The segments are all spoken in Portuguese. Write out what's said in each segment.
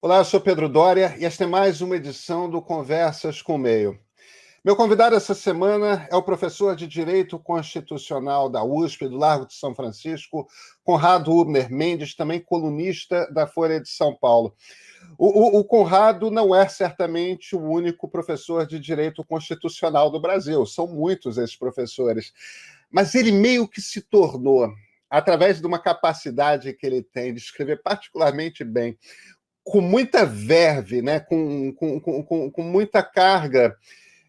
Olá, eu sou Pedro Doria e esta é mais uma edição do Conversas com o Meio. Meu convidado essa semana é o professor de Direito Constitucional da USP, do Largo de São Francisco, Conrado Hübner Mendes, também colunista da Folha de São Paulo. O Conrado não é certamente o único professor de Direito Constitucional do Brasil, são muitos esses professores, mas ele meio que se tornou, através de uma capacidade que ele tem de escrever particularmente bem, com muita verve, né? com muita carga,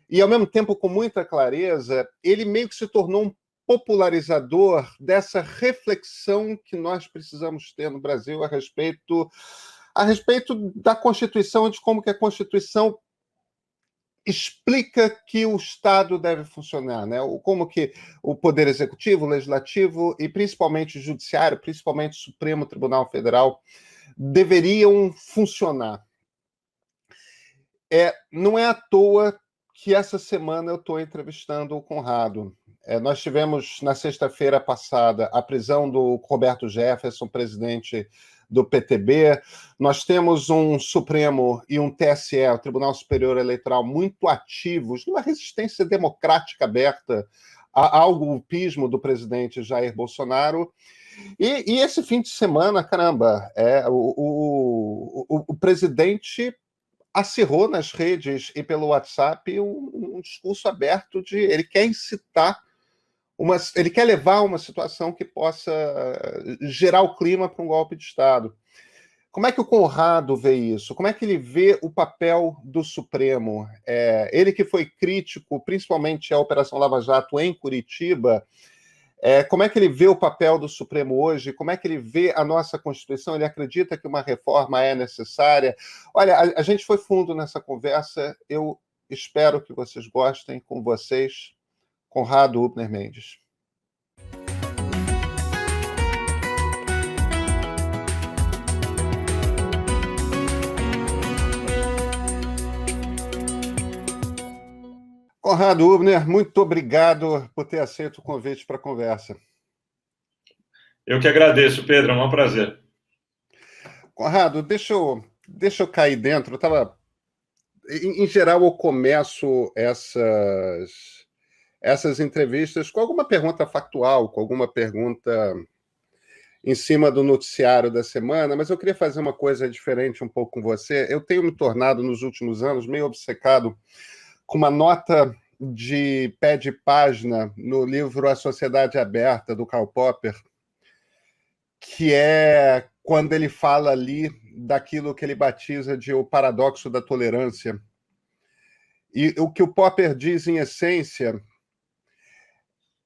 e ao mesmo tempo com muita clareza, ele meio que se tornou um popularizador dessa reflexão que nós precisamos ter no Brasil a respeito da Constituição e de como que a Constituição explica que o Estado deve funcionar, né? Como que o Poder Executivo, o Legislativo e principalmente o Judiciário, principalmente o Supremo Tribunal Federal, deveriam funcionar. Não é à toa que essa semana eu estou entrevistando o Conrado. Nós tivemos, na sexta-feira passada, a prisão do Roberto Jefferson, presidente do PTB. Nós temos um Supremo e um TSE, o Tribunal Superior Eleitoral, muito ativos numa resistência democrática aberta ao golpismo do presidente Jair Bolsonaro. E esse fim de semana, caramba, o presidente acirrou nas redes e pelo WhatsApp um discurso aberto de ele quer incitar ele quer levar uma situação que possa gerar o clima para um golpe de Estado. Como é que o Conrado vê isso? Como é que ele vê o papel do Supremo? Ele que foi crítico, principalmente à Operação Lava Jato em Curitiba, como é que ele vê o papel do Supremo hoje? Como é que ele vê a nossa Constituição? Ele acredita que uma reforma é necessária? Olha, a gente foi fundo nessa conversa. Eu espero que vocês gostem. Com vocês, Conrado Hübner Mendes. Conrado Hübner, muito obrigado por ter aceito o convite para a conversa. Eu que agradeço, Pedro, é um prazer. Conrado, deixa eu cair dentro. Em geral, eu começo essas entrevistas com alguma pergunta factual, com alguma pergunta em cima do noticiário da semana, mas eu queria fazer uma coisa diferente um pouco com você. Eu tenho me tornado, nos últimos anos, meio obcecado com uma nota de pé de página no livro A Sociedade Aberta, do Karl Popper, que é quando ele fala ali daquilo que ele batiza de o paradoxo da tolerância. E o que o Popper diz, em essência,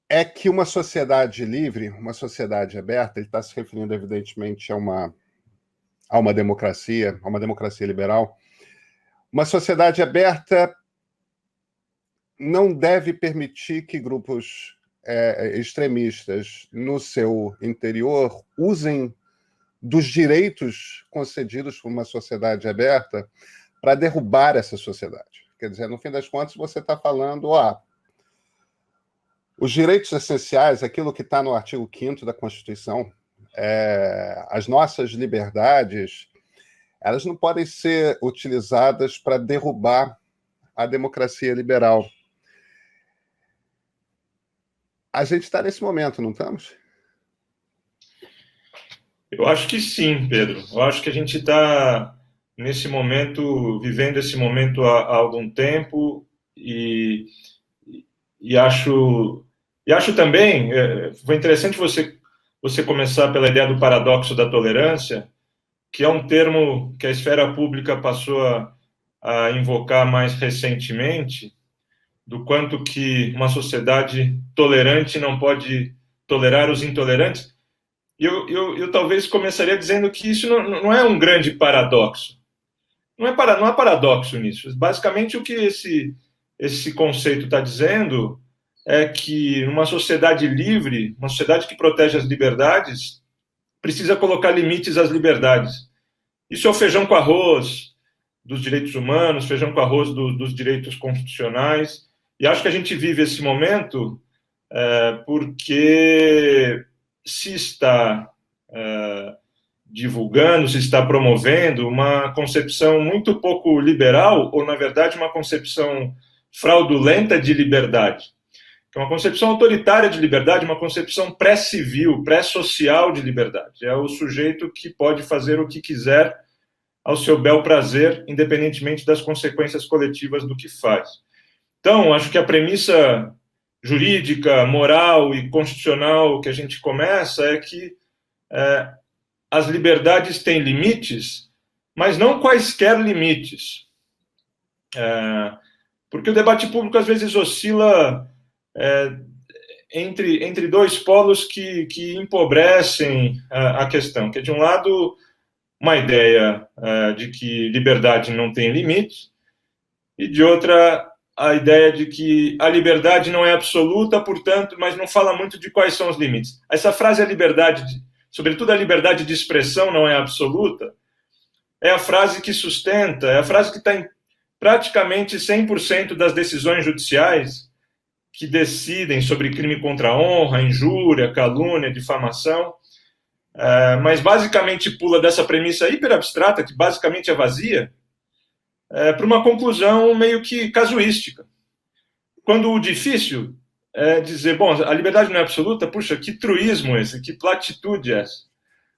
é que uma sociedade livre, uma sociedade aberta, ele está se referindo, evidentemente, a uma democracia liberal, uma sociedade aberta não deve permitir que grupos extremistas no seu interior usem dos direitos concedidos por uma sociedade aberta para derrubar essa sociedade. Quer dizer, no fim das contas, você está falando, os direitos essenciais, aquilo que está no artigo 5º da Constituição, as nossas liberdades, elas não podem ser utilizadas para derrubar a democracia liberal. A gente está nesse momento, não estamos? Eu acho que sim, Pedro. Eu acho que a gente está nesse momento, vivendo esse momento há algum tempo e acho também, foi interessante você começar pela ideia do paradoxo da tolerância, que é um termo que a esfera pública passou a invocar mais recentemente, do quanto que uma sociedade tolerante não pode tolerar os intolerantes. E eu talvez começaria dizendo que isso não é um grande paradoxo. Não há paradoxo nisso. Basicamente, o que esse conceito está dizendo é que numa sociedade livre, uma sociedade que protege as liberdades, precisa colocar limites às liberdades. Isso é o feijão com arroz dos direitos humanos, feijão com arroz dos direitos constitucionais. E acho que a gente vive esse momento porque se está divulgando, se está promovendo uma concepção muito pouco liberal, ou, na verdade, uma concepção fraudulenta de liberdade. É uma concepção autoritária de liberdade, uma concepção pré-civil, pré-social de liberdade. É o sujeito que pode fazer o que quiser ao seu bel prazer, independentemente das consequências coletivas do que faz. Então, acho que a premissa jurídica, moral e constitucional que a gente começa é que as liberdades têm limites, mas não quaisquer limites. Porque o debate público, às vezes, oscila entre dois polos que empobrecem a questão, que é, de um lado, uma ideia de que liberdade não tem limite, e, de outra, a ideia de que a liberdade não é absoluta, portanto, mas não fala muito de quais são os limites. Essa frase, a liberdade, sobretudo a liberdade de expressão não é absoluta, é a frase que sustenta, é a frase que está em praticamente 100% das decisões judiciais que decidem sobre crime contra a honra, injúria, calúnia, difamação, mas basicamente pula dessa premissa hiperabstrata, que basicamente é vazia, para uma conclusão meio que casuística. Quando o difícil é dizer, bom, a liberdade não é absoluta, puxa, que truísmo esse, que platitude é essa?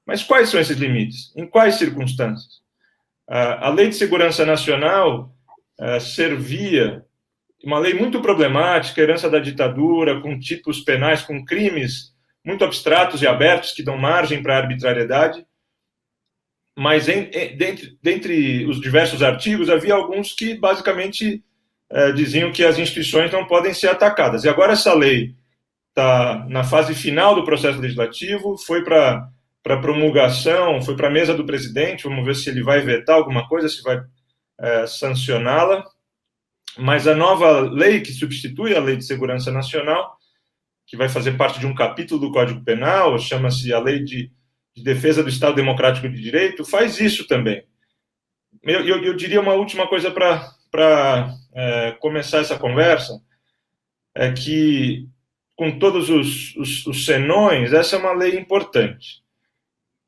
Mas quais são esses limites? Em quais circunstâncias? A Lei de Segurança Nacional servia, uma lei muito problemática, herança da ditadura, com tipos penais, com crimes muito abstratos e abertos que dão margem para a arbitrariedade, mas dentre os diversos artigos havia alguns que basicamente diziam que as instituições não podem ser atacadas. E agora essa lei está na fase final do processo legislativo, foi para promulgação, foi para a mesa do presidente, vamos ver se ele vai vetar alguma coisa, se vai sancioná-la. Mas a nova lei que substitui a Lei de Segurança Nacional, que vai fazer parte de um capítulo do Código Penal, chama-se a Lei de Defesa do Estado Democrático de Direito, faz isso também. Eu diria uma última coisa para começar essa conversa, é que, com todos os senões, essa é uma lei importante,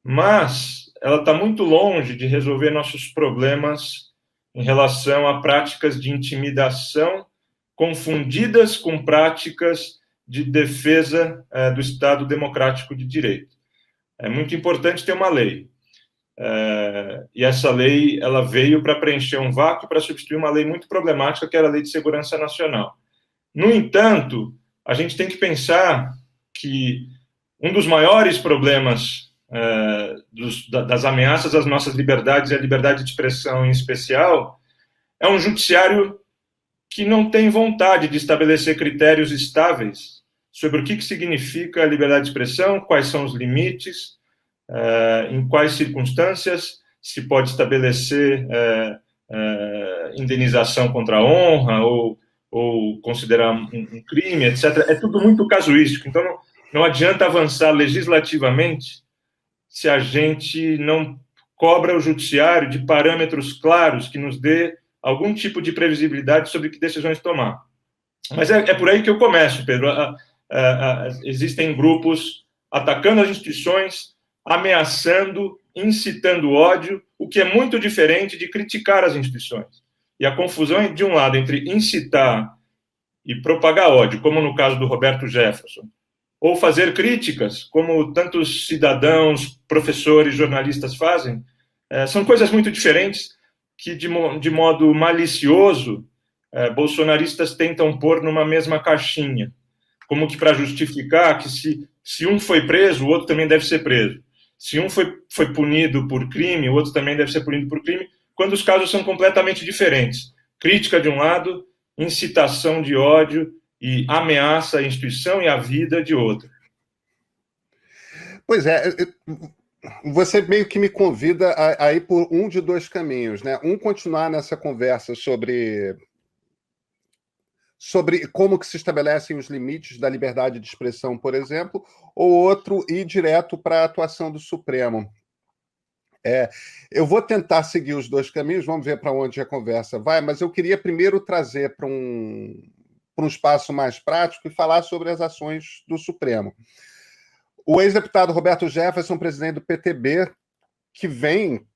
mas ela está muito longe de resolver nossos problemas em relação a práticas de intimidação confundidas com práticas de defesa do Estado Democrático de Direito. É muito importante ter uma lei. E essa lei ela veio para preencher um vácuo, para substituir uma lei muito problemática, que era a Lei de Segurança Nacional. No entanto, a gente tem que pensar que um dos maiores problemas das ameaças às nossas liberdades, e a liberdade de expressão em especial, é um judiciário que não tem vontade de estabelecer critérios estáveis sobre o que significa a liberdade de expressão, quais são os limites, em quais circunstâncias se pode estabelecer indenização contra a honra ou considerar um crime, etc. É tudo muito casuístico, então não adianta avançar legislativamente se a gente não cobra o judiciário de parâmetros claros que nos dê algum tipo de previsibilidade sobre que decisões tomar. Mas é por aí que eu começo, Pedro. Existem grupos atacando as instituições, ameaçando, incitando ódio, o que é muito diferente de criticar as instituições. E a confusão é, de um lado, entre incitar e propagar ódio, como no caso do Roberto Jefferson, ou fazer críticas, como tantos cidadãos, professores, jornalistas fazem, são coisas muito diferentes que, de modo malicioso, bolsonaristas tentam pôr numa mesma caixinha, como que para justificar que se um foi preso, o outro também deve ser preso. Se um foi punido por crime, o outro também deve ser punido por crime, quando os casos são completamente diferentes. Crítica de um lado, incitação de ódio e ameaça à instituição e à vida de outro. Pois é, você meio que me convida a ir por um de dois caminhos, né? Um, continuar nessa conversa sobre como que se estabelecem os limites da liberdade de expressão, por exemplo, ou outro, ir direto para a atuação do Supremo. Eu vou tentar seguir os dois caminhos, vamos ver para onde a conversa vai, mas eu queria primeiro trazer para um espaço mais prático e falar sobre as ações do Supremo. O ex-deputado Roberto Jefferson, presidente do PTB, que vem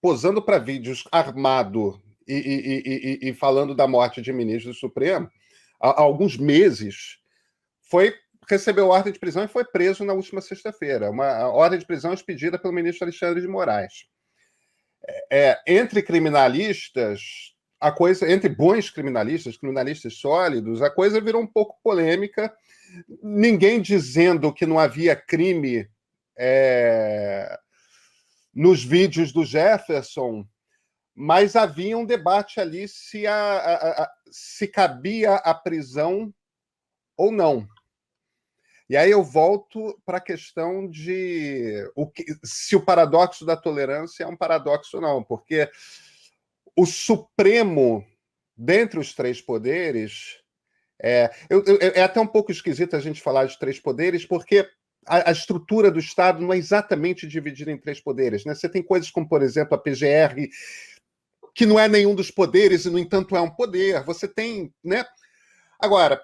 posando para vídeos armado e falando da morte de ministro do Supremo há alguns meses, recebeu ordem de prisão e foi preso na última sexta-feira. Uma ordem de prisão expedida pelo ministro Alexandre de Moraes. Entre criminalistas, entre bons criminalistas sólidos, a coisa virou um pouco polêmica. Ninguém dizendo que não havia crime nos vídeos do Jefferson, mas havia um debate ali se cabia a prisão ou não. E aí eu volto para a questão de se o paradoxo da tolerância é um paradoxo ou não, porque o Supremo, dentre os três poderes, é até um pouco esquisito a gente falar de três poderes, porque a estrutura do Estado não é exatamente dividida em três poderes, né? Você tem coisas como, por exemplo, a PGR, que não é nenhum dos poderes e, no entanto, é um poder. Você tem, né? Agora,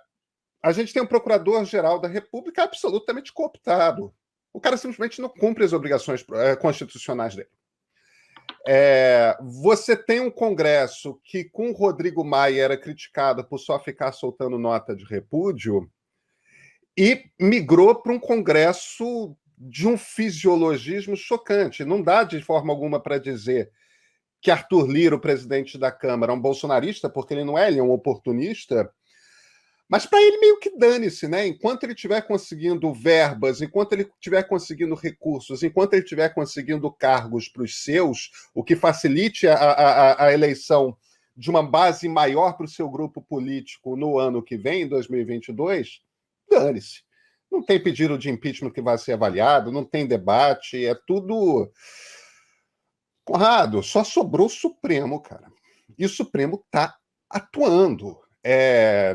a gente tem um procurador-geral da República absolutamente cooptado. O cara simplesmente não cumpre as obrigações constitucionais dele. Você tem um Congresso que, com o Rodrigo Maia, era criticado por só ficar soltando nota de repúdio e migrou para um Congresso de um fisiologismo chocante. Não dá de forma alguma para dizer que Arthur Lira, o presidente da Câmara, é um bolsonarista, porque ele não é, ele é um oportunista. Mas para ele meio que dane-se, né? Enquanto ele estiver conseguindo verbas, enquanto ele estiver conseguindo recursos, enquanto ele estiver conseguindo cargos para os seus, o que facilite a eleição de uma base maior para o seu grupo político no ano que vem, em 2022, dane-se. Não tem pedido de impeachment que vai ser avaliado, não tem debate, é tudo... Conrado, só sobrou o Supremo, cara. E o Supremo está atuando.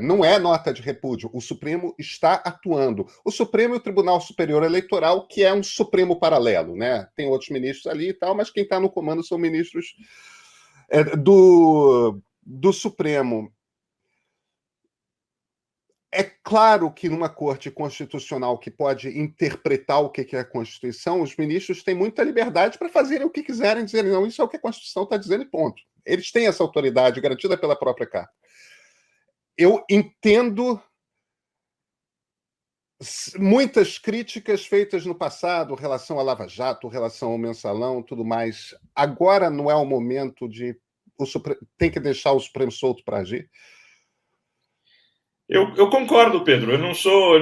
Não é nota de repúdio, o Supremo está atuando. O Supremo e o Tribunal Superior Eleitoral, que é um Supremo paralelo, né? Tem outros ministros ali e tal, mas quem está no comando são ministros do Supremo. É claro que numa corte constitucional que pode interpretar o que é a Constituição, os ministros têm muita liberdade para fazerem o que quiserem, dizerem, não, isso é o que a Constituição está dizendo e ponto. Eles têm essa autoridade garantida pela própria Carta. Eu entendo muitas críticas feitas no passado, relação à Lava Jato, relação ao Mensalão, tudo mais. Agora não é o momento de... tem que deixar o Supremo solto para agir? Eu concordo, Pedro. Eu não sou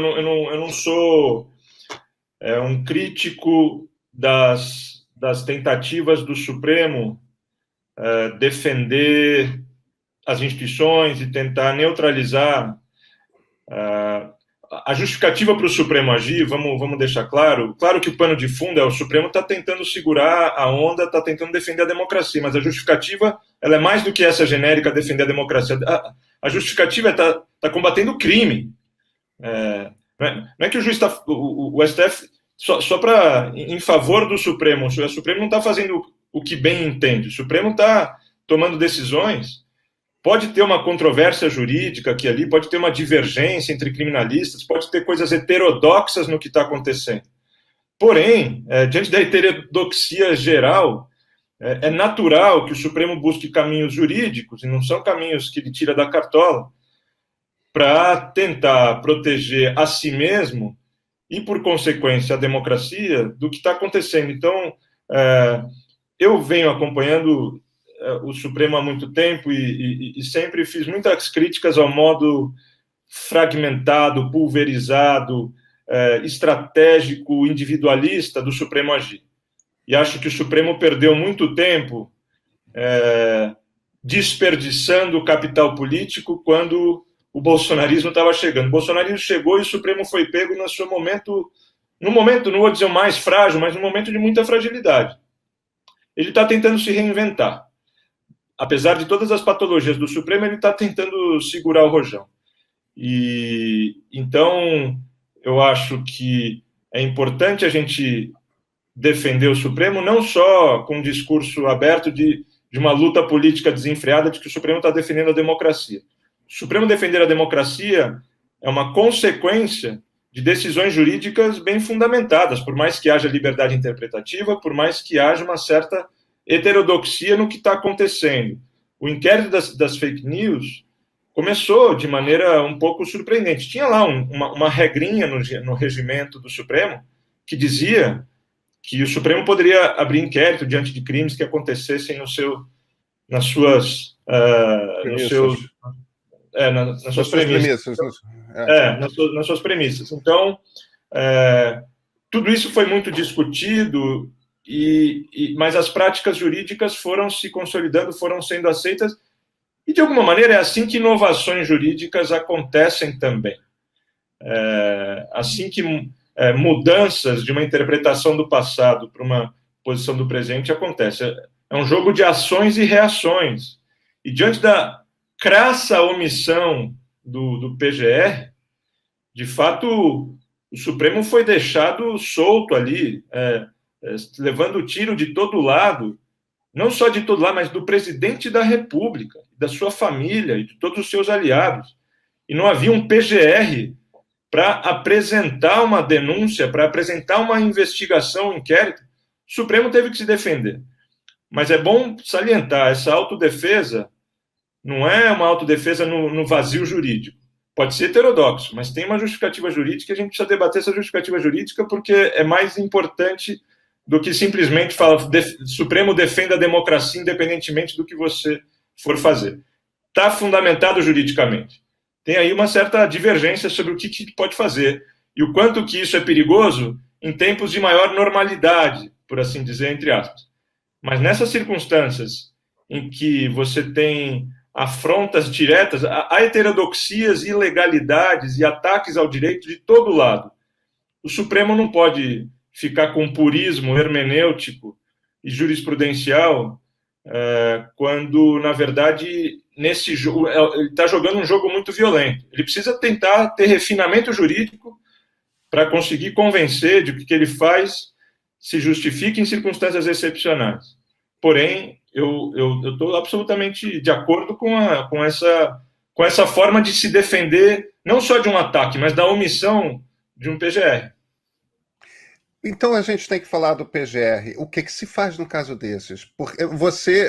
um crítico das tentativas do Supremo defender as instituições e tentar neutralizar a justificativa para o Supremo agir. Vamos deixar claro que o pano de fundo é o Supremo está tentando segurar a onda, está tentando defender a democracia, mas a justificativa ela é mais do que essa genérica defender a democracia. A justificativa está combatendo o crime. Não é que o juiz está... O STF, só para em favor do Supremo, o Supremo não está fazendo o que bem entende. O Supremo está tomando decisões. Pode ter uma controvérsia jurídica aqui ali, pode ter uma divergência entre criminalistas, pode ter coisas heterodoxas no que está acontecendo. Porém, diante da heterodoxia geral, é natural que o Supremo busque caminhos jurídicos, e não são caminhos que ele tira da cartola, para tentar proteger a si mesmo e, por consequência, a democracia do que está acontecendo. Então, eu venho acompanhando o Supremo há muito tempo e sempre fiz muitas críticas ao modo fragmentado, pulverizado, estratégico, individualista do Supremo agir. E acho que o Supremo perdeu muito tempo desperdiçando o capital político quando o bolsonarismo estava chegando. O bolsonarismo chegou e o Supremo foi pego no seu momento, não vou dizer o mais frágil, mas num momento de muita fragilidade. Ele está tentando se reinventar. Apesar de todas as patologias do Supremo, ele está tentando segurar o rojão. E então eu acho que é importante a gente defender o Supremo, não só com um discurso aberto de uma luta política desenfreada de que o Supremo está defendendo a democracia. O Supremo defender a democracia é uma consequência de decisões jurídicas bem fundamentadas, por mais que haja liberdade interpretativa, por mais que haja uma certa heterodoxia no que está acontecendo. O inquérito das fake news começou de maneira um pouco surpreendente. Tinha lá uma regrinha no regimento do Supremo que dizia que o Supremo poderia abrir inquérito diante de crimes que acontecessem nas suas premissas. Nas suas premissas. Então, tudo isso foi muito discutido, mas as práticas jurídicas foram se consolidando, foram sendo aceitas, e, de alguma maneira, é assim que inovações jurídicas acontecem também. Assim que mudanças de uma interpretação do passado para uma posição do presente acontece. É um jogo de ações e reações. E, diante da crassa omissão do PGR, de fato, o Supremo foi deixado solto ali, levando tiro de todo lado, não só de todo lado, mas do presidente da República, da sua família e de todos os seus aliados. E não havia um PGR para apresentar uma denúncia, para apresentar uma investigação, um inquérito. O Supremo teve que se defender. Mas é bom salientar, essa autodefesa não é uma autodefesa no vazio jurídico. Pode ser heterodoxo, mas tem uma justificativa jurídica, e a gente precisa debater essa justificativa jurídica porque é mais importante do que simplesmente falar Supremo defenda a democracia independentemente do que você for fazer. Está fundamentado juridicamente. Tem aí uma certa divergência sobre o que pode fazer e o quanto que isso é perigoso em tempos de maior normalidade, por assim dizer, entre aspas. Mas nessas circunstâncias em que você tem afrontas diretas, há heterodoxias, ilegalidades e ataques ao direito de todo lado. O Supremo não pode ficar com purismo hermenêutico e jurisprudencial quando, na verdade, nesse jogo, ele está jogando um jogo muito violento. Ele precisa tentar ter refinamento jurídico para conseguir convencer de que o que ele faz se justifique em circunstâncias excepcionais. Porém, eu estou absolutamente de acordo com essa forma de se defender, não só de um ataque, mas da omissão de um PGR. Então a gente tem que falar do PGR. O que se faz no caso desses? Porque você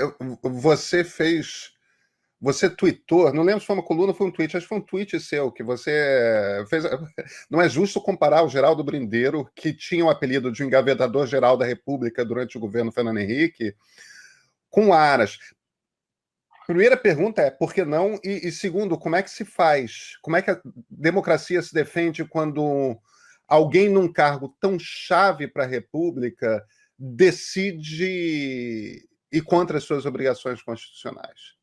tweetou, não lembro se foi uma coluna ou foi um tweet, acho que foi um tweet seu, que você fez. Não é justo comparar o Geraldo Brindeiro, que tinha o apelido de engavetador-geral da República durante o governo Fernando Henrique, com Aras. Primeira pergunta é, por que não? E segundo, como é que se faz? Como é que a democracia se defende quando alguém num cargo tão chave para a República decide ir contra as suas obrigações constitucionais?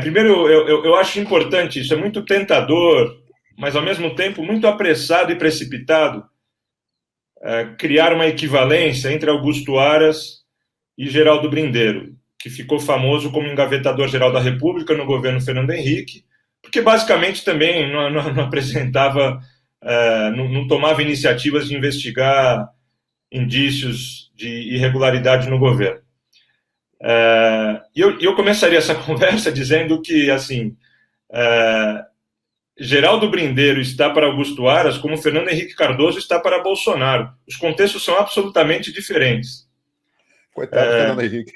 Primeiro, eu acho importante isso. É muito tentador, mas, ao mesmo tempo, muito apressado e precipitado criar uma equivalência entre Augusto Aras e Geraldo Brindeiro, que ficou famoso como engavetador-geral da República no governo Fernando Henrique, porque basicamente também não apresentava, não tomava iniciativas de investigar indícios de irregularidade no governo. E eu começaria essa conversa dizendo que, assim, Geraldo Brindeiro está para Augusto Aras como Fernando Henrique Cardoso está para Bolsonaro. Os contextos são absolutamente diferentes. Coitado do Fernando Henrique.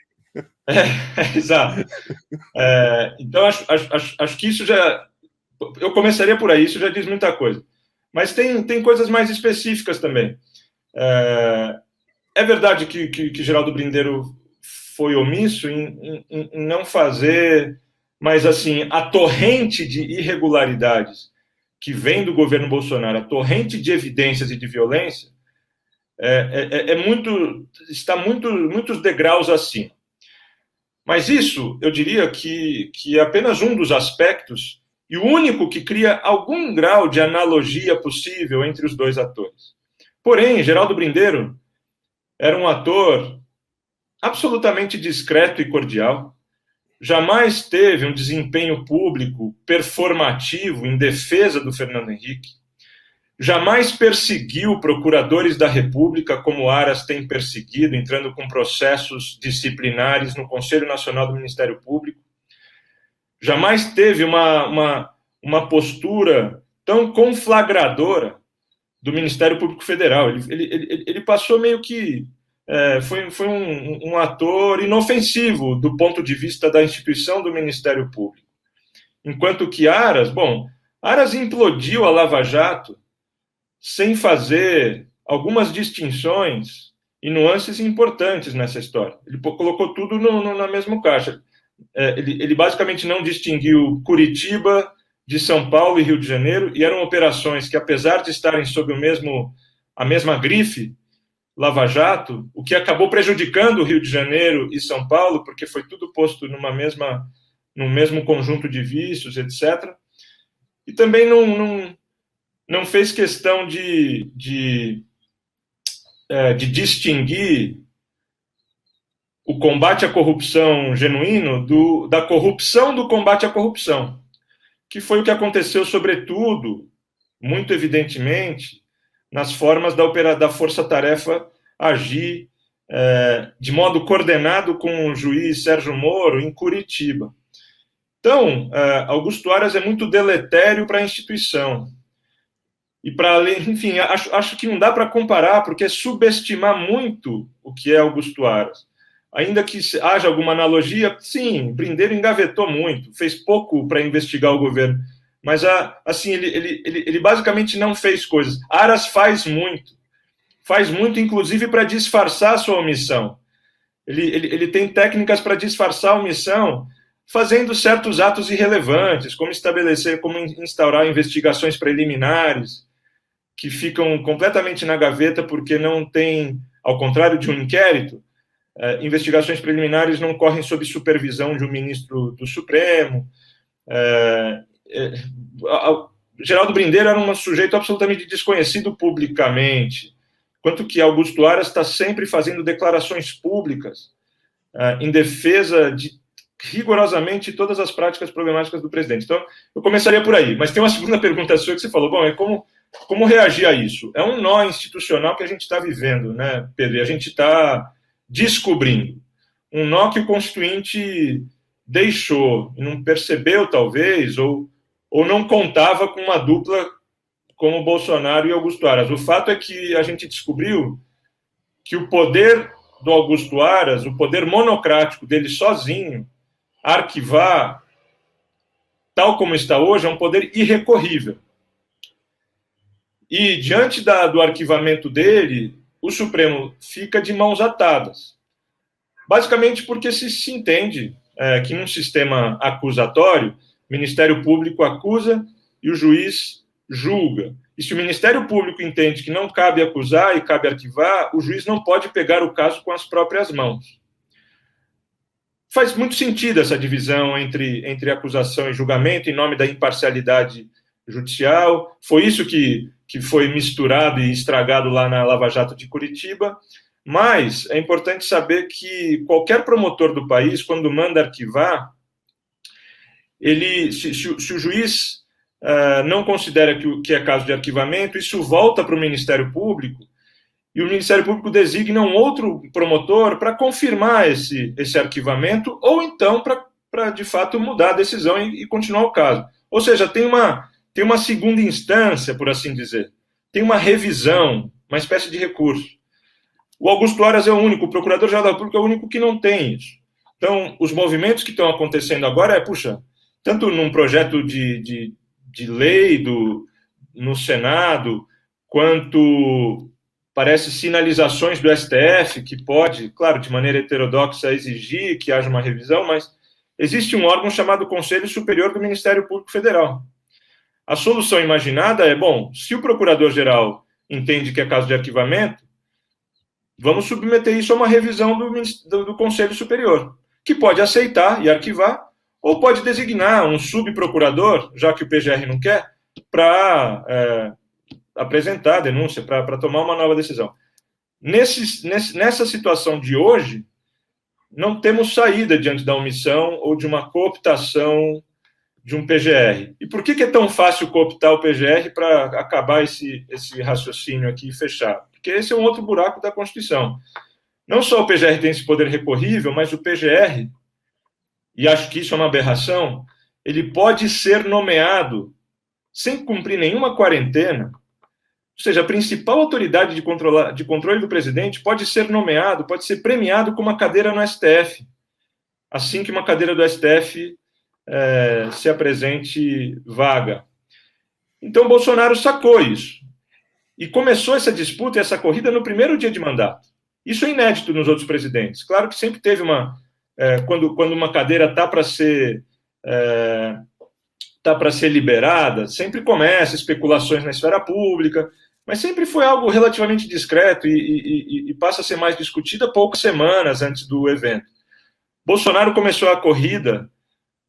Exato. Então, acho que isso já... Eu começaria por aí, isso já diz muita coisa. Mas tem coisas mais específicas também. É verdade que Geraldo Brindeiro foi omisso em não fazer, mas, assim, a torrente de irregularidades que vem do governo Bolsonaro, a torrente de evidências e de violência, está muitos degraus acima. Mas isso, eu diria que é apenas um dos aspectos e o único que cria algum grau de analogia possível entre os dois atores. Porém, Geraldo Brindeiro era um ator absolutamente discreto e cordial, jamais teve um desempenho público performativo em defesa do Fernando Henrique, jamais perseguiu procuradores da República como Aras tem perseguido, entrando com processos disciplinares no Conselho Nacional do Ministério Público, jamais teve uma postura tão conflagradora do Ministério Público Federal. Ele passou meio que... foi um ator inofensivo do ponto de vista da instituição do Ministério Público. Enquanto que Aras implodiu a Lava Jato sem fazer algumas distinções e nuances importantes nessa história. Ele colocou tudo na mesma caixa. Ele basicamente não distinguiu Curitiba de São Paulo e Rio de Janeiro, e eram operações que, apesar de estarem sob a mesma grife, Lava Jato, o que acabou prejudicando o Rio de Janeiro e São Paulo, porque foi tudo posto no mesmo conjunto de vícios, etc. E também não fez questão de distinguir o combate à corrupção genuíno da corrupção do combate à corrupção, que foi o que aconteceu, sobretudo, muito evidentemente, nas formas da força-tarefa agir de modo coordenado com o juiz Sérgio Moro em Curitiba. Então, Augusto Aras é muito deletério para a instituição. E para além, enfim, acho que não dá para comparar, porque é subestimar muito o que é Augusto Aras. Ainda que haja alguma analogia, sim, Brindeiro engavetou muito, fez pouco para investigar o governo, mas assim, ele basicamente não fez coisas. Aras faz muito, inclusive para disfarçar a sua omissão. Ele tem técnicas para disfarçar a omissão, fazendo certos atos irrelevantes, como instaurar investigações preliminares, que ficam completamente na gaveta porque não tem, ao contrário de um inquérito, investigações preliminares não correm sob supervisão de um ministro do Supremo. Geraldo Brindeiro era um sujeito absolutamente desconhecido publicamente, enquanto que Augusto Aras está sempre fazendo declarações públicas em defesa de rigorosamente todas as práticas problemáticas do presidente. Então, eu começaria por aí. Mas tem uma segunda pergunta sua que você falou, bom, como reagir a isso? É um nó institucional que a gente está vivendo, né, Pedro? E a gente está descobrindo. Um nó que o Constituinte deixou, não percebeu, talvez, ou não contava com uma dupla como Bolsonaro e Augusto Aras. O fato é que a gente descobriu que o poder do Augusto Aras, o poder monocrático dele sozinho, arquivar, tal como está hoje, é um poder irrecorrível. E, diante do arquivamento dele, o Supremo fica de mãos atadas. Basicamente porque se entende que num sistema acusatório, o Ministério Público acusa e o juiz julga. E se o Ministério Público entende que não cabe acusar e cabe arquivar, o juiz não pode pegar o caso com as próprias mãos. Faz muito sentido essa divisão entre acusação e julgamento em nome da imparcialidade judicial. Foi isso que foi misturado e estragado lá na Lava Jato de Curitiba. Mas é importante saber que qualquer promotor do país, quando manda arquivar, se o juiz não considera que é caso de arquivamento, isso volta para o Ministério Público, e o Ministério Público designa um outro promotor para confirmar esse arquivamento, ou então para, de fato, mudar a decisão e continuar o caso. Ou seja, tem uma segunda instância, por assim dizer. Tem uma revisão, uma espécie de recurso. O Augusto Aras é o único, o Procurador-Geral da República é o único que não tem isso. Então, os movimentos que estão acontecendo agora tanto num projeto de lei no Senado, quanto parece sinalizações do STF, que pode, claro, de maneira heterodoxa, exigir que haja uma revisão, mas existe um órgão chamado Conselho Superior do Ministério Público Federal. A solução imaginada é, se o Procurador-Geral entende que é caso de arquivamento, vamos submeter isso a uma revisão do Conselho Superior, que pode aceitar e arquivar, ou pode designar um subprocurador, já que o PGR não quer, para apresentar a denúncia, para tomar uma nova decisão. Nessa situação de hoje, não temos saída diante da omissão ou de uma cooptação de um PGR. E por que é tão fácil cooptar o PGR para acabar esse raciocínio aqui e fechar? Porque esse é um outro buraco da Constituição. Não só o PGR tem esse poder recorrível, mas o PGR, e acho que isso é uma aberração, ele pode ser nomeado sem cumprir nenhuma quarentena, ou seja, a principal autoridade de controle do presidente pode ser nomeado, pode ser premiado com uma cadeira no STF, assim que uma cadeira do STF se apresente vaga. Então, Bolsonaro sacou isso. E começou essa disputa, essa corrida, no primeiro dia de mandato. Isso é inédito nos outros presidentes. Claro que sempre teve quando uma cadeira está para ser liberada, sempre começa especulações na esfera pública, mas sempre foi algo relativamente discreto e passa a ser mais discutida poucas semanas antes do evento. Bolsonaro começou a corrida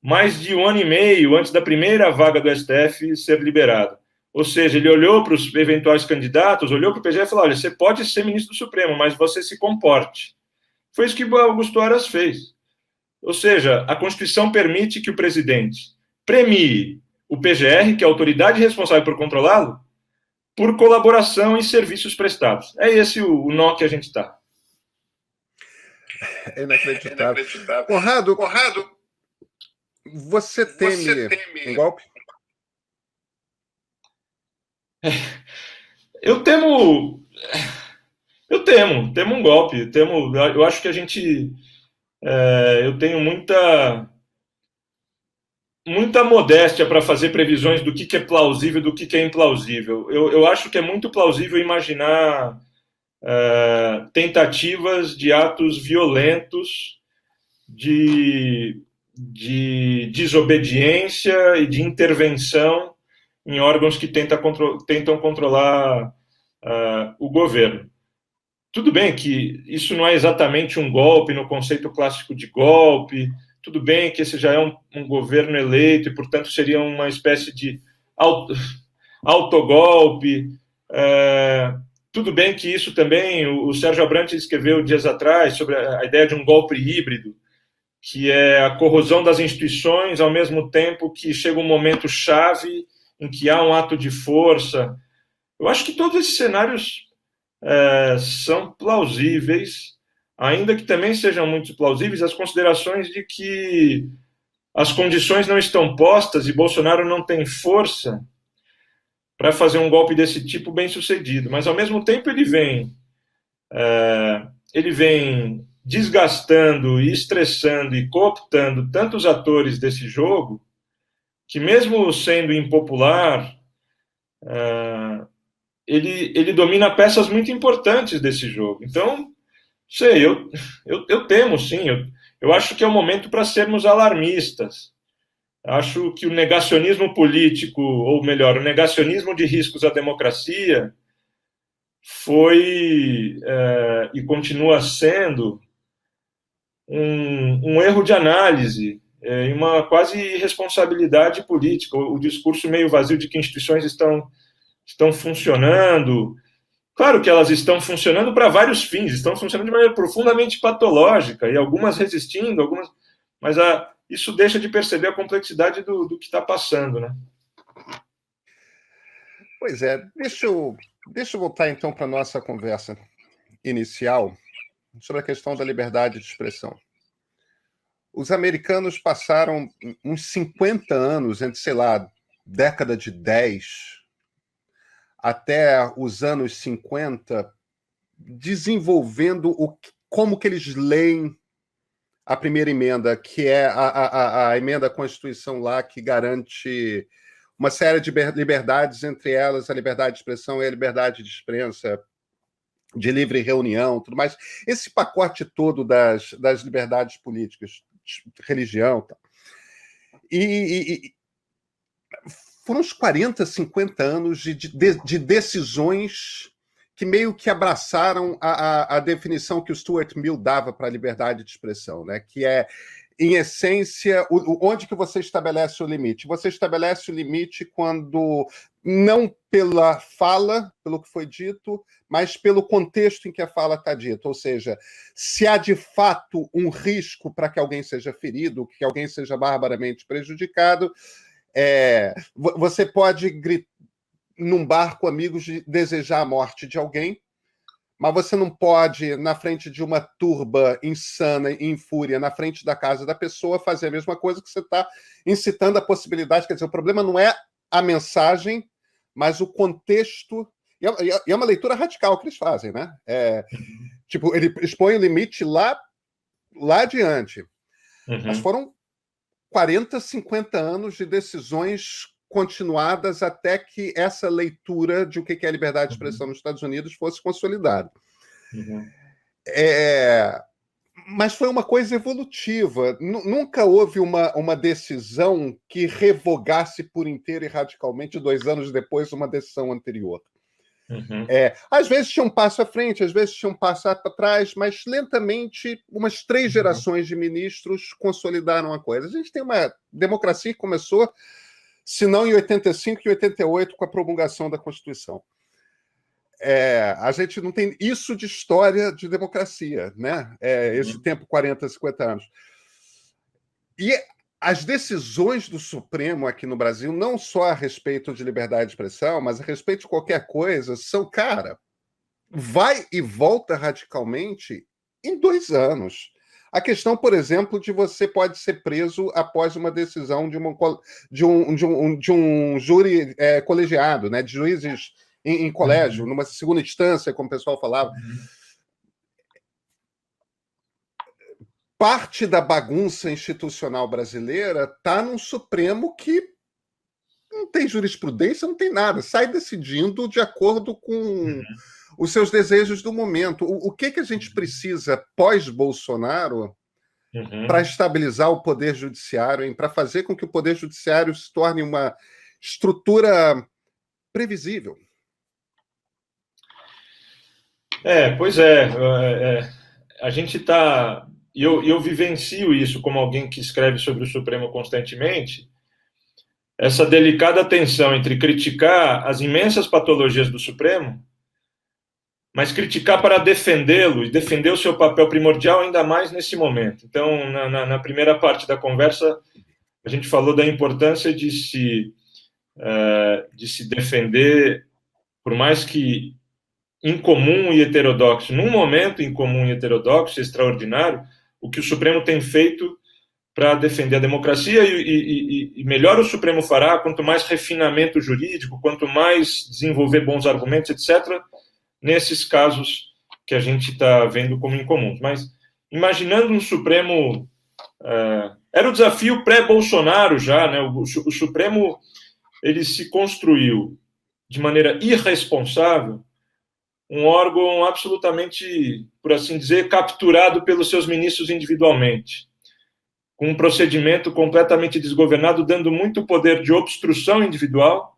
mais de 1 ano e meio antes da primeira vaga do STF ser liberada. Ou seja, ele olhou para os eventuais candidatos, olhou para o PGE e falou: olha, você pode ser ministro do Supremo, mas você se comporte. Foi isso que Augusto Aras fez. Ou seja, a Constituição permite que o presidente premie o PGR, que é a autoridade responsável por controlá-lo, por colaboração em serviços prestados. É esse o nó que a gente está. É inacreditável. Conrado, você teme um golpe? Eu temo um golpe. Eu acho que eu tenho muita modéstia para fazer previsões do que é plausível e do que é implausível. Eu acho que é muito plausível imaginar tentativas de atos violentos, de desobediência e de intervenção em órgãos que tentam controlar o governo. Tudo bem que isso não é exatamente um golpe no conceito clássico de golpe, tudo bem que esse já é um governo eleito e, portanto, seria uma espécie de autogolpe. Tudo bem que isso também, o Sérgio Abrantes escreveu dias atrás sobre a ideia de um golpe híbrido, que é a corrosão das instituições, ao mesmo tempo que chega um momento chave em que há um ato de força. Eu acho que todos esses cenários são plausíveis, ainda que também sejam muito plausíveis as considerações de que as condições não estão postas e Bolsonaro não tem força para fazer um golpe desse tipo bem sucedido. Mas, ao mesmo tempo, ele vem desgastando e estressando e cooptando tantos atores desse jogo que, mesmo sendo impopular, ele domina peças muito importantes desse jogo. Então, sei, eu temo, sim. Eu acho que é o momento para sermos alarmistas. Acho que o negacionismo político, ou melhor, o negacionismo de riscos à democracia foi e continua sendo um erro de análise e uma quase irresponsabilidade política. O discurso meio vazio de que instituições estão funcionando. Claro que elas estão funcionando para vários fins, estão funcionando de maneira profundamente patológica, e algumas resistindo, mas isso deixa de perceber a complexidade do que está passando, né? Pois é, deixa eu voltar então para a nossa conversa inicial sobre a questão da liberdade de expressão. Os americanos passaram uns 50 anos, entre, sei lá, década de 10 até os anos 50, desenvolvendo como que eles leem a primeira emenda, que é a emenda à Constituição lá, que garante uma série de liberdades, entre elas a liberdade de expressão e a liberdade de imprensa, de livre reunião, tudo mais. Esse pacote todo das liberdades políticas, religião, tal. E foram uns 40, 50 anos de decisões que meio que abraçaram a definição que o Stuart Mill dava para a liberdade de expressão, né? Que é, em essência, onde que você estabelece o limite? Você estabelece o limite quando, não pela fala, pelo que foi dito, mas pelo contexto em que a fala está dita. Ou seja, se há de fato um risco para que alguém seja ferido, que alguém seja barbaramente prejudicado, você pode gritar num bar com amigos de desejar a morte de alguém, mas você não pode, na frente de uma turba insana e em fúria, na frente da casa da pessoa, fazer a mesma coisa, que você está incitando a possibilidade. Quer dizer, o problema não é a mensagem, mas o contexto... E é uma leitura radical que eles fazem, né? Tipo, ele expõe o limite lá adiante. Mas foram 40, 50 anos de decisões continuadas até que essa leitura de o que é liberdade de expressão nos Estados Unidos fosse consolidada. Mas foi uma coisa evolutiva. Nunca houve uma decisão que revogasse por inteiro e radicalmente 2 anos depois uma decisão anterior. Às vezes tinha um passo à frente, às vezes tinha um passo para trás, mas lentamente umas 3 gerações de ministros consolidaram a coisa. A gente tem uma democracia que começou, se não em 85, em 88, com a promulgação da Constituição. A gente não tem isso de história de democracia, né? Esse tempo, 40, 50 anos. E as decisões do Supremo aqui no Brasil, não só a respeito de liberdade de expressão, mas a respeito de qualquer coisa, são, cara, vai e volta radicalmente em 2 anos. A questão, por exemplo, de você pode ser preso após uma decisão de um júri colegiado, né, de juízes em colégio, numa segunda instância, como o pessoal falava. Parte da bagunça institucional brasileira está num Supremo que não tem jurisprudência, não tem nada, sai decidindo de acordo com os seus desejos do momento. O que a gente precisa pós-Bolsonaro para estabilizar o Poder Judiciário, para fazer com que o Poder Judiciário se torne uma estrutura previsível? Pois é. A gente está... E eu vivencio isso como alguém que escreve sobre o Supremo constantemente, essa delicada tensão entre criticar as imensas patologias do Supremo, mas criticar para defendê-lo e defender o seu papel primordial ainda mais nesse momento. Então, na primeira parte da conversa, a gente falou da importância de se defender, por mais que incomum e heterodoxo, num momento incomum e heterodoxo, extraordinário, o que o Supremo tem feito para defender a democracia e melhor o Supremo fará, quanto mais refinamento jurídico, quanto mais desenvolver bons argumentos, etc., nesses casos que a gente está vendo como incomuns. Mas, imaginando um Supremo... era o desafio pré-Bolsonaro já, né? O Supremo ele se construiu de maneira irresponsável, um órgão absolutamente, por assim dizer, capturado pelos seus ministros individualmente, com um procedimento completamente desgovernado, dando muito poder de obstrução individual,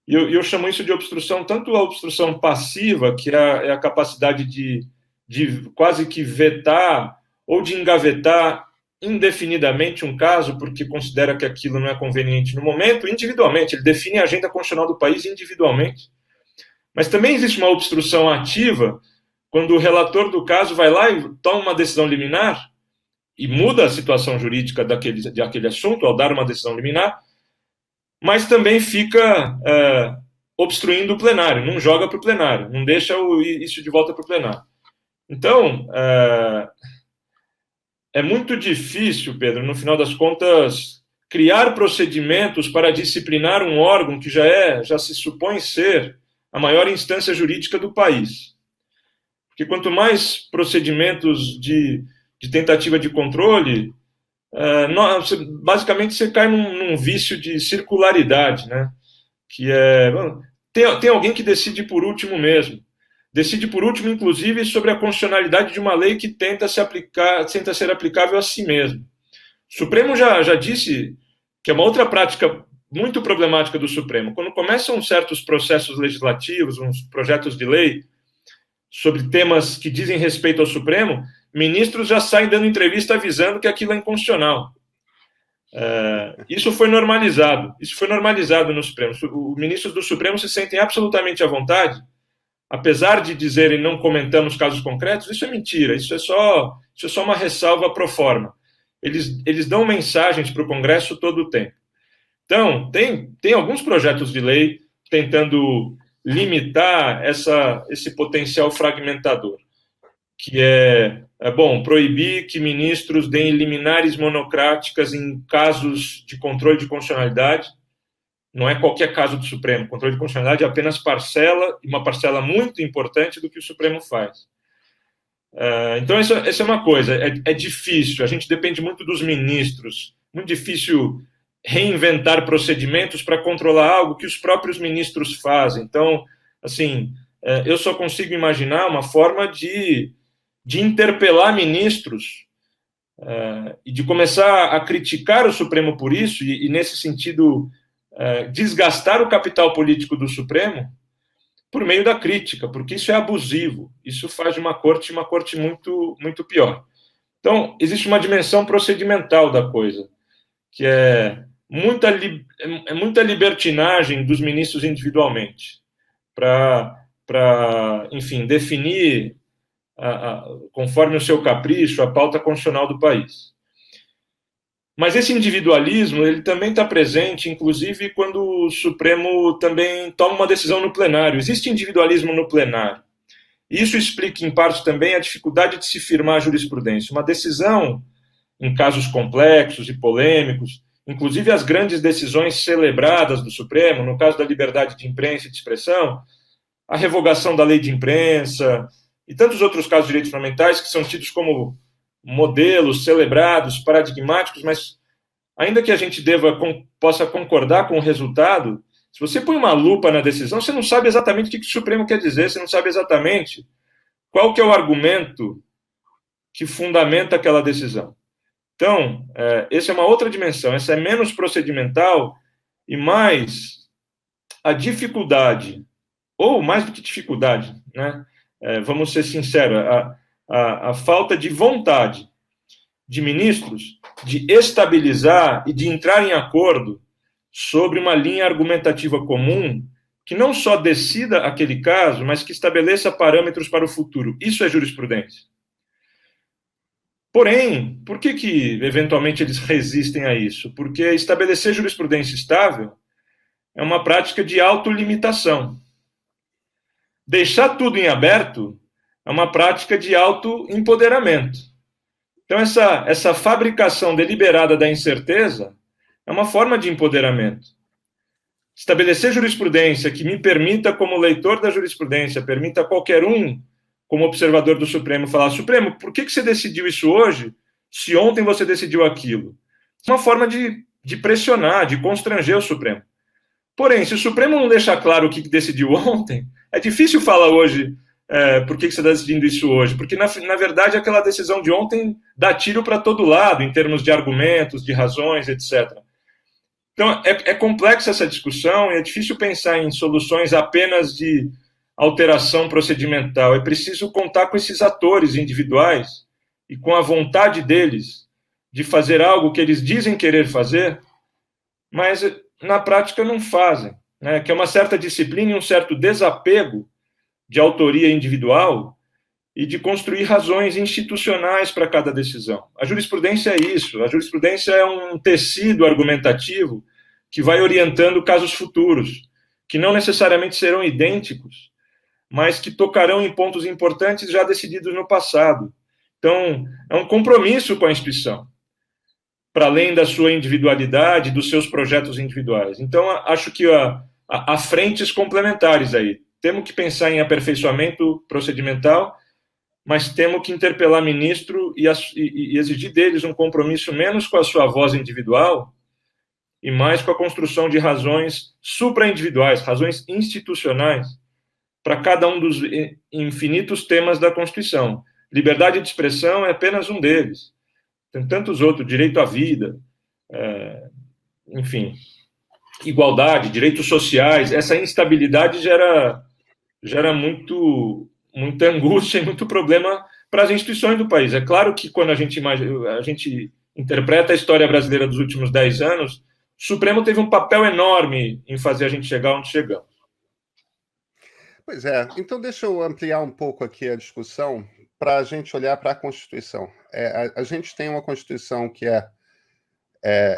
e eu chamo isso de obstrução, tanto a obstrução passiva, que é a capacidade de quase que vetar ou de engavetar indefinidamente um caso, porque considera que aquilo não é conveniente no momento, individualmente, ele define a agenda constitucional do país individualmente. Mas também existe uma obstrução ativa quando o relator do caso vai lá e toma uma decisão liminar e muda a situação jurídica daquele assunto ao dar uma decisão liminar, mas também fica obstruindo o plenário, não joga para o plenário, não deixa isso de volta para o plenário. Então, é muito difícil, Pedro, no final das contas, criar procedimentos para disciplinar um órgão que já se supõe ser a maior instância jurídica do país. Porque quanto mais procedimentos de tentativa de controle, basicamente você cai num vício de circularidade, né? Que tem alguém que decide por último mesmo. Decide por último, inclusive, sobre a constitucionalidade de uma lei que tenta ser aplicável a si mesmo. O Supremo já disse que é uma outra prática muito problemática do Supremo. Quando começam certos processos legislativos, uns projetos de lei sobre temas que dizem respeito ao Supremo, ministros já saem dando entrevista avisando que aquilo é inconstitucional. Isso foi normalizado no Supremo. Os ministros do Supremo se sentem absolutamente à vontade, apesar de dizerem não comentamos casos concretos. Isso é mentira, isso é só uma ressalva pro forma. Eles dão mensagens para o Congresso todo o tempo. Então, tem alguns projetos de lei tentando limitar esse potencial fragmentador, que proibir que ministros deem liminares monocráticas em casos de controle de constitucionalidade, não é qualquer caso do Supremo. O controle de constitucionalidade é apenas uma parcela muito importante do que o Supremo faz. Então, essa é uma coisa, é difícil, a gente depende muito dos ministros, muito difícil reinventar procedimentos para controlar algo que os próprios ministros fazem. Então, assim, eu só consigo imaginar uma forma de interpelar ministros e de começar a criticar o Supremo por isso, e nesse sentido, desgastar o capital político do Supremo, por meio da crítica, porque isso é abusivo, isso faz de uma corte muito, muito pior. Então, existe uma dimensão procedimental da coisa, que é muita libertinagem dos ministros individualmente, para enfim, definir, conforme o seu capricho, a pauta constitucional do país. Mas esse individualismo, ele também está presente, inclusive, quando o Supremo também toma uma decisão no plenário. Existe individualismo no plenário. Isso explica, em parte, também a dificuldade de se firmar a jurisprudência. Uma decisão, em casos complexos e polêmicos, inclusive as grandes decisões celebradas do Supremo, no caso da liberdade de imprensa e de expressão, a revogação da lei de imprensa e tantos outros casos de direitos fundamentais que são tidos como modelos celebrados, paradigmáticos, mas ainda que a gente possa concordar com o resultado, se você põe uma lupa na decisão, você não sabe exatamente o que o Supremo quer dizer, você não sabe exatamente qual que é o argumento que fundamenta aquela decisão. Então, essa é uma outra dimensão, essa é menos procedimental e mais a dificuldade, ou mais do que dificuldade, né? Vamos ser sinceros, a falta de vontade de ministros de estabilizar e de entrar em acordo sobre uma linha argumentativa comum que não só decida aquele caso, mas que estabeleça parâmetros para o futuro. Isso é jurisprudência. Porém, por que eventualmente eles resistem a isso? Porque estabelecer jurisprudência estável é uma prática de autolimitação. Deixar tudo em aberto é uma prática de autoempoderamento. Então, essa fabricação deliberada da incerteza é uma forma de empoderamento. Estabelecer jurisprudência que me permita, como leitor da jurisprudência, permita a qualquer um, como observador do Supremo, falar: Supremo, por que você decidiu isso hoje, se ontem você decidiu aquilo? É uma forma de pressionar, de constranger o Supremo. Porém, se o Supremo não deixar claro o que decidiu ontem, é difícil falar hoje por que você está decidindo isso hoje, porque, na verdade, aquela decisão de ontem dá tiro para todo lado, em termos de argumentos, de razões, etc. Então, é complexa essa discussão e é difícil pensar em soluções apenas de alteração procedimental. É preciso contar com esses atores individuais e com a vontade deles de fazer algo que eles dizem querer fazer, mas na prática não fazem, né? Que é uma certa disciplina e um certo desapego de autoria individual e de construir razões institucionais para cada decisão. A jurisprudência é isso, a jurisprudência é um tecido argumentativo que vai orientando casos futuros, que não necessariamente serão idênticos, mas que tocarão em pontos importantes já decididos no passado. Então, é um compromisso com a instituição, para além da sua individualidade, dos seus projetos individuais. Então, acho que há frentes complementares aí. Temos que pensar em aperfeiçoamento procedimental, mas temos que interpelar ministro e exigir deles um compromisso menos com a sua voz individual e mais com a construção de razões supraindividuais, razões institucionais, para cada um dos infinitos temas da Constituição. Liberdade de expressão é apenas um deles. Tem tantos outros, direito à vida, enfim, igualdade, direitos sociais. Essa instabilidade gera muita angústia e muito problema para as instituições do país. É claro que quando a gente interpreta a história brasileira dos últimos 10 anos, o Supremo teve um papel enorme em fazer a gente chegar onde chegamos. Pois é. Então, deixa eu ampliar um pouco aqui a discussão para a gente olhar para a Constituição. A gente tem uma Constituição que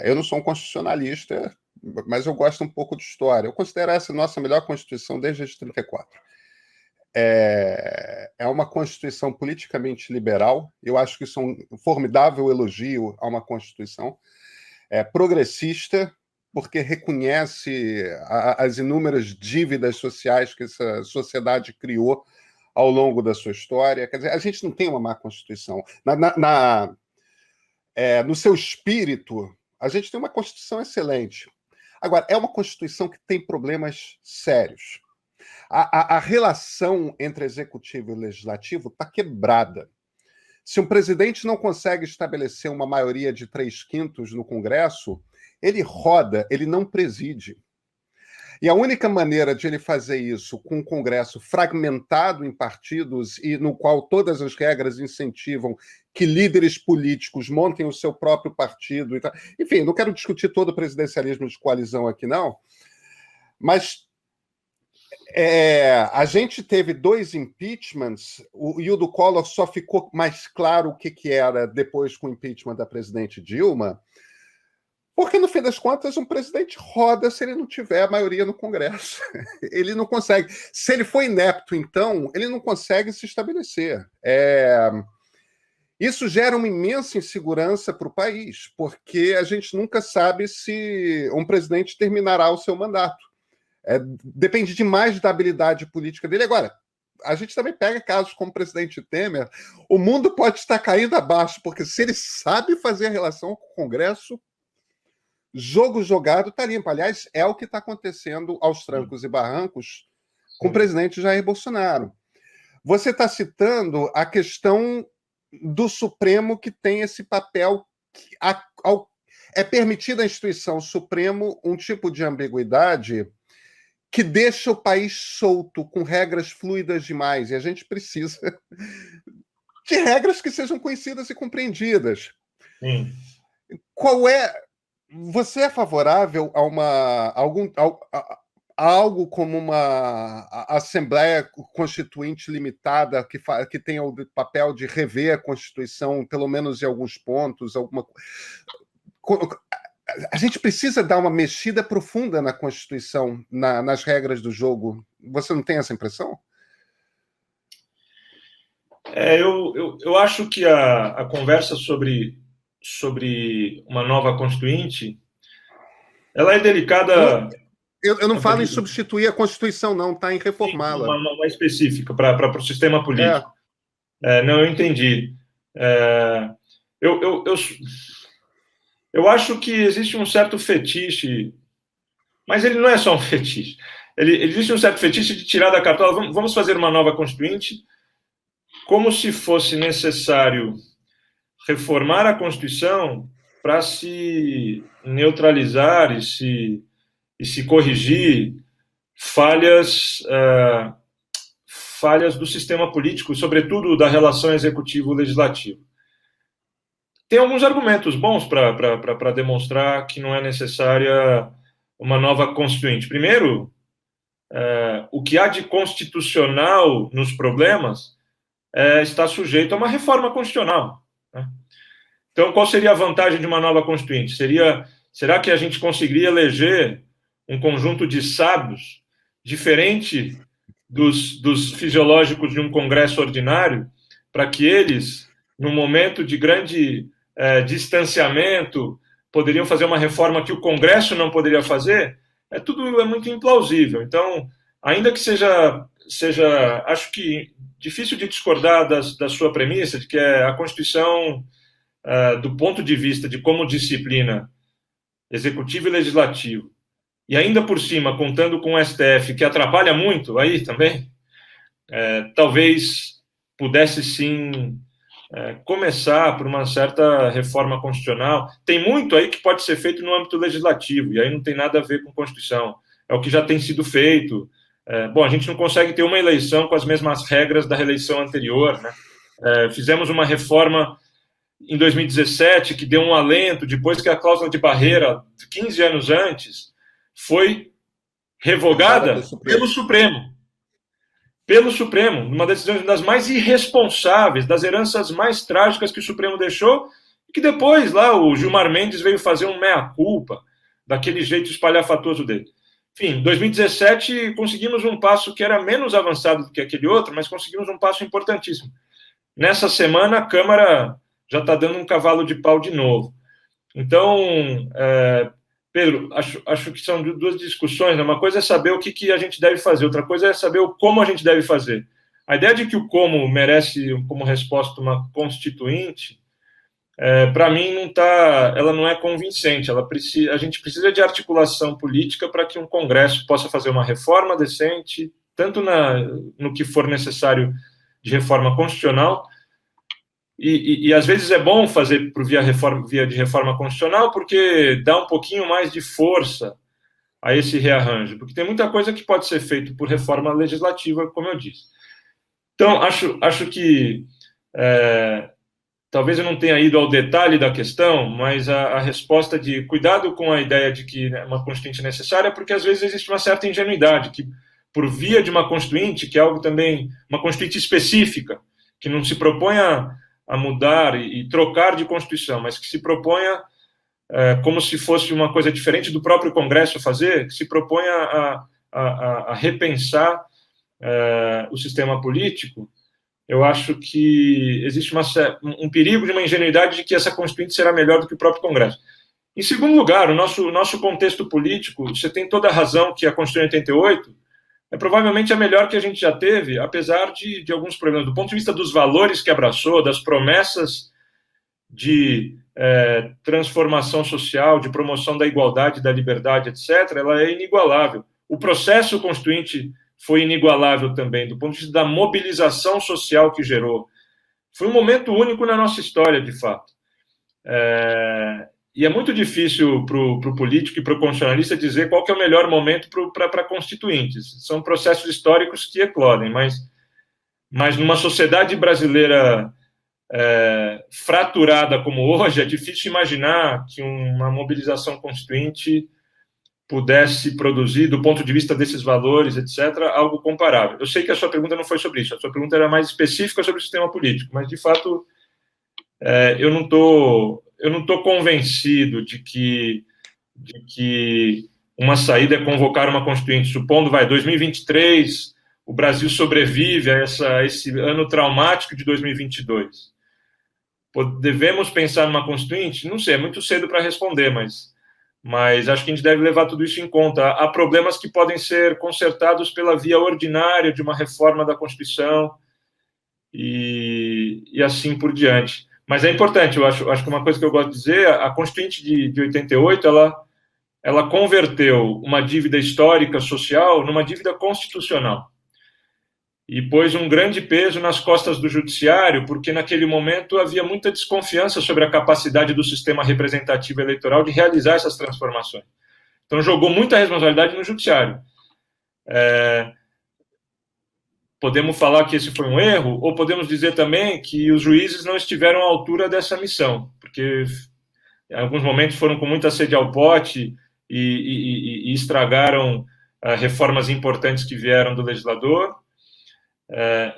eu não sou um constitucionalista, mas eu gosto um pouco de história. Eu considero essa a nossa melhor Constituição desde a de 34. É uma Constituição politicamente liberal. Eu acho que isso é um formidável elogio a uma Constituição progressista, porque reconhece as inúmeras dívidas sociais que essa sociedade criou ao longo da sua história. Quer dizer, a gente não tem uma má Constituição. No seu espírito, a gente tem uma Constituição excelente. Agora, é uma Constituição que tem problemas sérios. A relação entre executivo e legislativo está quebrada. Se um presidente não consegue estabelecer uma maioria de 3/5 no Congresso, ele roda, ele não preside. E a única maneira de ele fazer isso com um Congresso fragmentado em partidos e no qual todas as regras incentivam que líderes políticos montem o seu próprio partido. Enfim, não quero discutir todo o presidencialismo de coalizão aqui, não, mas a gente teve 2 impeachments, e o do Collor só ficou mais claro o que era depois com o impeachment da presidente Dilma, porque, no fim das contas, um presidente roda se ele não tiver a maioria no Congresso. Ele não consegue. Se ele for inepto, então, ele não consegue se estabelecer. Isso gera uma imensa insegurança para o país, porque a gente nunca sabe se um presidente terminará o seu mandato. Depende demais da habilidade política dele. Agora, a gente também pega casos como o presidente Temer, o mundo pode estar caindo abaixo, porque se ele sabe fazer a relação com o Congresso, jogo jogado está limpo. Aliás, é o que está acontecendo aos trancos e barrancos com o presidente Jair Bolsonaro. Você está citando a questão do Supremo, que tem esse papel. É permitido à instituição Supremo um tipo de ambiguidade que deixa o país solto, com regras fluidas demais. E a gente precisa de regras que sejam conhecidas e compreendidas. Sim. Você é favorável a algo como uma Assembleia Constituinte limitada que tenha o papel de rever a Constituição, pelo menos em alguns pontos? A gente precisa dar uma mexida profunda na Constituição, nas regras do jogo. Você não tem essa impressão? Eu acho que a conversa sobre uma nova Constituinte, ela é delicada. Eu não falo em substituir a Constituição, não, está em reformá-la. Uma específica para o sistema político. Não, eu entendi. Eu acho que existe um certo fetiche, mas ele não é só um fetiche. Existe um certo fetiche de tirar da cartola. Vamos fazer uma nova Constituinte, como se fosse necessário reformar a Constituição para se neutralizar e se corrigir falhas do sistema político, sobretudo da relação executivo-legislativo. Tem alguns argumentos bons para demonstrar que não é necessária uma nova Constituinte. Primeiro, o que há de constitucional nos problemas está sujeito a uma reforma constitucional. Né? Então, qual seria a vantagem de uma nova Constituinte? Será que a gente conseguiria eleger um conjunto de sábios diferente dos fisiológicos de um Congresso ordinário, para que eles, num momento de grande distanciamento, poderiam fazer uma reforma que o Congresso não poderia fazer? Tudo é muito implausível. Então, ainda que seja acho que difícil de discordar da sua premissa, de que a Constituição, do ponto de vista de como disciplina executivo e legislativo, e ainda por cima, contando com o STF, que atrapalha muito aí também, talvez pudesse sim começar por uma certa reforma constitucional. Tem muito aí que pode ser feito no âmbito legislativo, e aí não tem nada a ver com Constituição. É o que já tem sido feito. Bom, a gente não consegue ter uma eleição com as mesmas regras da reeleição anterior, né? Fizemos uma reforma em 2017 que deu um alento, depois que a cláusula de barreira, 15 anos antes, foi revogada pelo Supremo. Pelo Supremo, uma decisão das mais irresponsáveis, das heranças mais trágicas que o Supremo deixou, e que depois lá o Gilmar Mendes veio fazer um meia-culpa, daquele jeito espalhafatoso dele. Enfim, em 2017 conseguimos um passo que era menos avançado do que aquele outro, mas conseguimos um passo importantíssimo. Nessa semana, a Câmara já está dando um cavalo de pau de novo. Então, Pedro, acho que são duas discussões, né? Uma coisa é saber o que a gente deve fazer, outra coisa é saber como a gente deve fazer. A ideia de que o como merece como resposta uma constituinte, para mim ela não é convincente. A gente precisa de articulação política para que um Congresso possa fazer uma reforma decente, tanto no que for necessário de reforma constitucional, e às vezes é bom fazer por via de reforma constitucional, porque dá um pouquinho mais de força a esse rearranjo, porque tem muita coisa que pode ser feito por reforma legislativa, como eu disse. Então, acho que talvez eu não tenha ido ao detalhe da questão, mas a resposta de cuidado com a ideia de que uma constituinte é necessária, porque às vezes existe uma certa ingenuidade, que por via de uma constituinte, que é algo também, uma constituinte específica, que não se propõe a mudar e trocar de Constituição, mas que se proponha, como se fosse uma coisa diferente do próprio Congresso fazer, que se proponha a repensar o sistema político. Eu acho que existe um perigo de uma ingenuidade de que essa Constituinte será melhor do que o próprio Congresso. Em segundo lugar, o nosso contexto político, você tem toda a razão que a Constituição de 88 é provavelmente a melhor que a gente já teve, apesar de alguns problemas. Do ponto de vista dos valores que abraçou, das promessas de transformação social, de promoção da igualdade, da liberdade, etc., ela é inigualável. O processo constituinte foi inigualável também, do ponto de vista da mobilização social que gerou. Foi um momento único na nossa história, de fato. E é muito difícil para o político e para o constitucionalista dizer qual que é o melhor momento para constituintes. São processos históricos que eclodem, mas numa sociedade brasileira fraturada como hoje, é difícil imaginar que uma mobilização constituinte pudesse produzir, do ponto de vista desses valores, etc., algo comparável. Eu sei que a sua pergunta não foi sobre isso, a sua pergunta era mais específica sobre o sistema político, mas, de fato, eu não estou convencido de que uma saída é convocar uma constituinte, supondo, 2023, o Brasil sobrevive a esse ano traumático de 2022. Devemos pensar numa constituinte? Não sei, é muito cedo para responder, mas acho que a gente deve levar tudo isso em conta. Há problemas que podem ser consertados pela via ordinária de uma reforma da Constituição e assim por diante. Mas é importante, eu acho que uma coisa que eu gosto de dizer, a Constituinte de 88, ela converteu uma dívida histórica social numa dívida constitucional. E pôs um grande peso nas costas do judiciário, porque naquele momento havia muita desconfiança sobre a capacidade do sistema representativo eleitoral de realizar essas transformações. Então, jogou muita responsabilidade no judiciário. Podemos falar que esse foi um erro, ou podemos dizer também que os juízes não estiveram à altura dessa missão, porque em alguns momentos foram com muita sede ao pote e estragaram reformas importantes que vieram do legislador.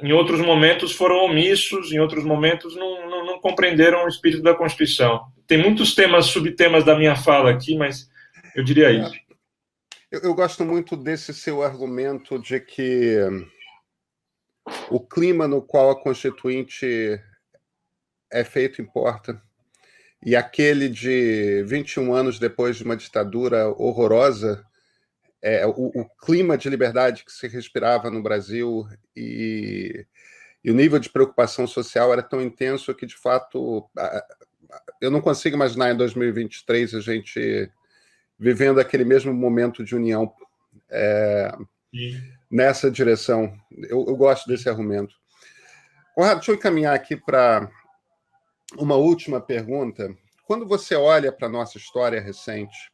Em outros momentos foram omissos, em outros momentos não compreenderam o espírito da Constituição. Tem muitos subtemas da minha fala aqui, mas eu diria isso. Eu gosto muito desse seu argumento de que o clima no qual a Constituinte é feito importa, e aquele de 21 anos depois de uma ditadura horrorosa, o clima de liberdade que se respirava no Brasil e o nível de preocupação social era tão intenso que, de fato, eu não consigo imaginar em 2023 a gente vivendo aquele mesmo momento de união nessa direção. Eu gosto desse argumento. Conrado, deixa eu encaminhar aqui para uma última pergunta. Quando você olha para a nossa história recente,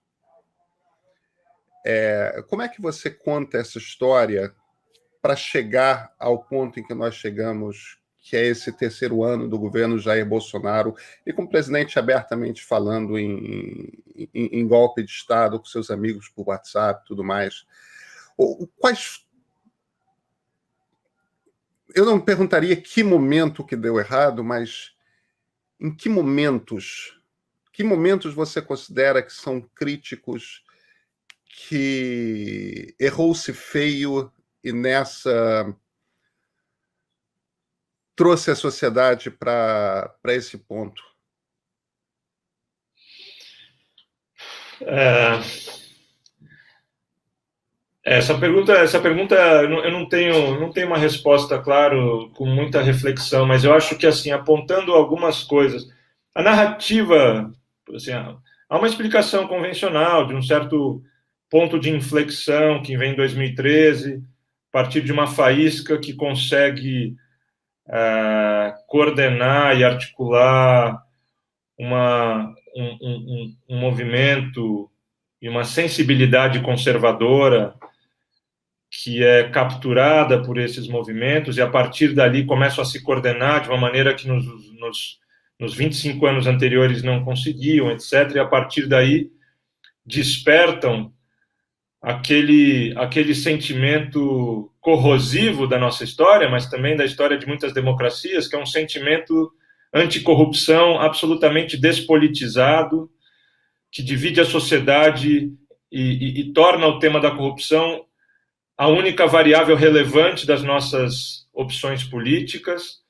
como é que você conta essa história para chegar ao ponto em que nós chegamos, que é esse terceiro ano do governo Jair Bolsonaro, e com o presidente abertamente falando em golpe de Estado com seus amigos por WhatsApp e tudo mais? Eu não perguntaria que momento que deu errado, mas em que momentos você considera que são críticos, que errou-se feio e nessa trouxe a sociedade para esse ponto? Essa pergunta eu não tenho uma resposta, claro, com muita reflexão, mas eu acho que, assim, apontando algumas coisas, a narrativa, assim, há uma explicação convencional de um certo ponto de inflexão que vem em 2013, a partir de uma faísca que consegue coordenar e articular um movimento e uma sensibilidade conservadora que é capturada por esses movimentos e, a partir dali, começam a se coordenar de uma maneira que nos 25 anos anteriores não conseguiam, etc. E, a partir daí, despertam aquele sentimento corrosivo da nossa história, mas também da história de muitas democracias, que é um sentimento anticorrupção absolutamente despolitizado, que divide a sociedade e torna o tema da corrupção a única variável relevante das nossas opções políticas,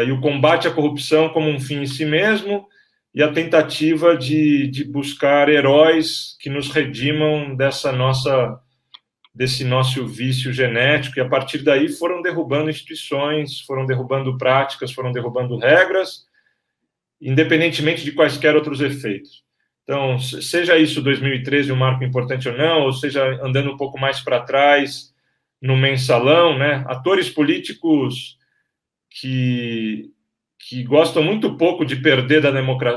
e o combate à corrupção como um fim em si mesmo, e a tentativa de buscar heróis que nos redimam desse nosso vício genético, e a partir daí foram derrubando instituições, foram derrubando práticas, foram derrubando regras, independentemente de quaisquer outros efeitos. Então, seja isso 2013 um marco importante ou não, ou seja, andando um pouco mais para trás, no mensalão, né? Atores políticos que gostam muito pouco de perder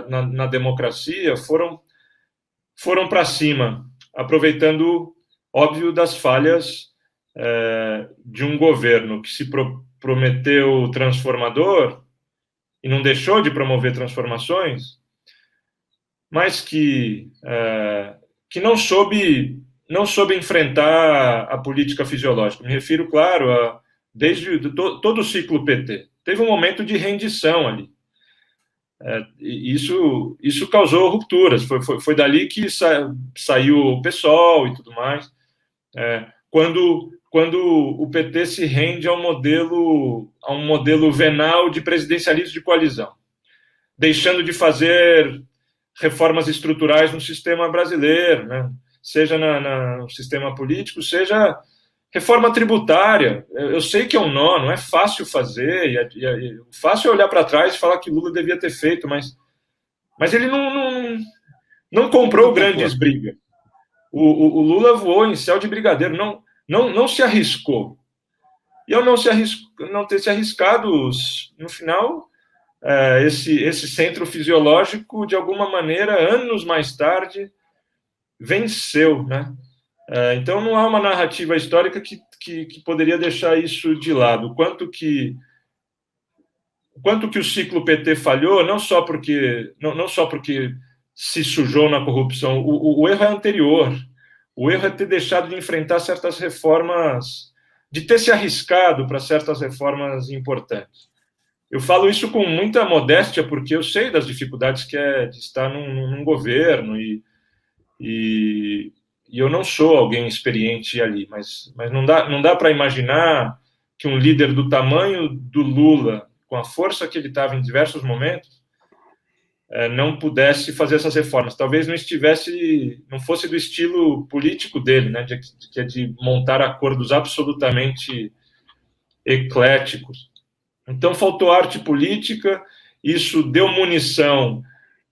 na democracia foram para cima, aproveitando, óbvio, das falhas de um governo que se prometeu transformador e não deixou de promover transformações, mas que não soube enfrentar a política fisiológica. Me refiro, claro, desde todo o ciclo PT. Teve um momento de rendição ali. Isso causou rupturas. Foi dali que saiu o PSOL e tudo mais. Quando o PT se rende a um modelo venal de presidencialismo de coalizão, deixando de fazer reformas estruturais no sistema brasileiro, né? Seja no sistema político, seja reforma tributária. Eu sei que é um nó, não é fácil fazer, fácil é olhar para trás e falar que Lula devia ter feito, mas ele não comprou grandes brigas. O Lula voou em céu de brigadeiro, não se arriscou. E ao não ter se arriscado, no final, esse centro fisiológico, de alguma maneira, anos mais tarde, venceu, né? Então, não há uma narrativa histórica que poderia deixar isso de lado. Quanto que o ciclo PT falhou, não só porque se sujou na corrupção, o erro é anterior. O erro é ter deixado de enfrentar certas reformas, de ter se arriscado para certas reformas importantes. Eu falo isso com muita modéstia, porque eu sei das dificuldades que é de estar num governo, e eu não sou alguém experiente ali, mas não dá para imaginar que um líder do tamanho do Lula, com a força que ele estava em diversos momentos, não pudesse fazer essas reformas. Talvez não fosse do estilo político dele, né, que é de montar acordos absolutamente ecléticos. Então, faltou arte política, isso deu munição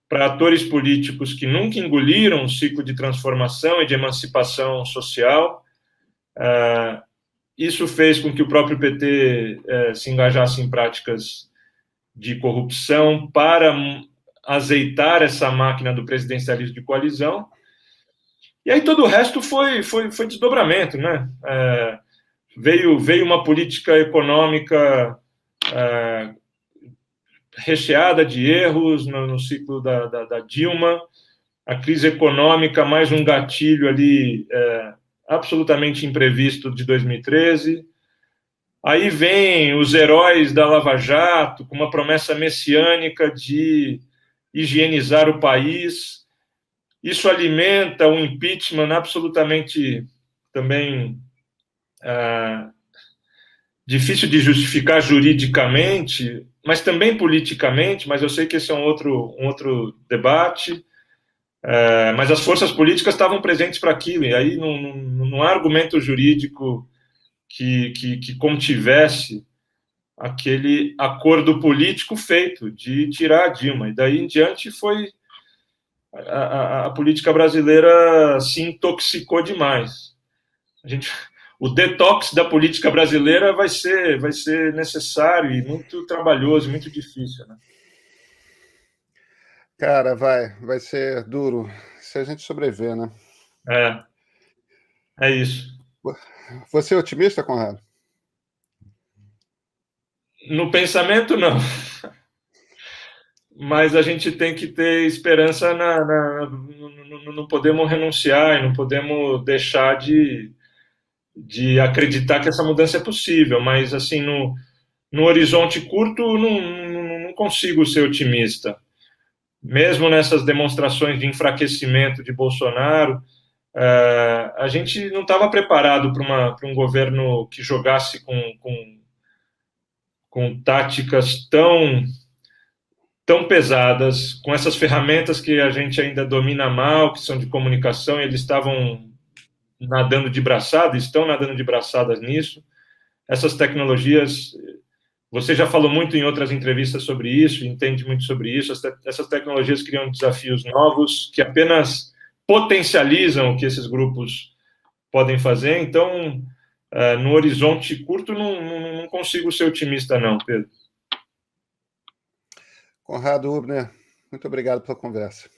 para atores políticos que nunca engoliram um ciclo de transformação e de emancipação social. Isso fez com que o próprio PT se engajasse em práticas de corrupção para azeitar essa máquina do presidencialismo de coalizão. E aí todo o resto foi desdobramento, né? Veio uma política econômica recheada de erros no ciclo da Dilma, a crise econômica, mais um gatilho ali absolutamente imprevisto de 2013. Aí vem os heróis da Lava Jato, com uma promessa messiânica de higienizar o país. Isso alimenta um impeachment absolutamente também difícil de justificar juridicamente, mas também politicamente, mas eu sei que esse é um outro debate. Mas as forças políticas estavam presentes para aquilo, e aí não há argumento jurídico que contivesse aquele acordo político feito de tirar a Dilma. E daí em diante foi a política brasileira se intoxicou demais. O detox da política brasileira vai ser necessário e muito trabalhoso, muito difícil, né? Cara, vai ser duro se a gente sobreviver, né? É isso. Você é otimista, Conrado? No pensamento, não. Mas a gente tem que ter esperança não podemos renunciar e não podemos deixar de acreditar que essa mudança é possível. Mas, assim, no horizonte curto, não consigo ser otimista. Mesmo nessas demonstrações de enfraquecimento de Bolsonaro, a gente não estava preparado para um governo que jogasse com táticas tão pesadas, com essas ferramentas que a gente ainda domina mal, que são de comunicação, e eles estavam nadando de braçada, estão nadando de braçadas nisso. Essas tecnologias, você já falou muito em outras entrevistas sobre isso, entende muito sobre isso. Essas tecnologias criam desafios novos que apenas potencializam o que esses grupos podem fazer. Então, no horizonte curto, não consigo ser otimista, não, Pedro. Conrado Hübner, muito obrigado pela conversa.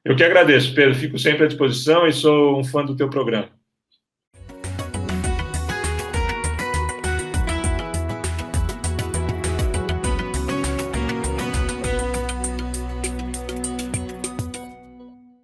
Eu que agradeço, Pedro. Fico sempre à disposição e sou um fã do teu programa.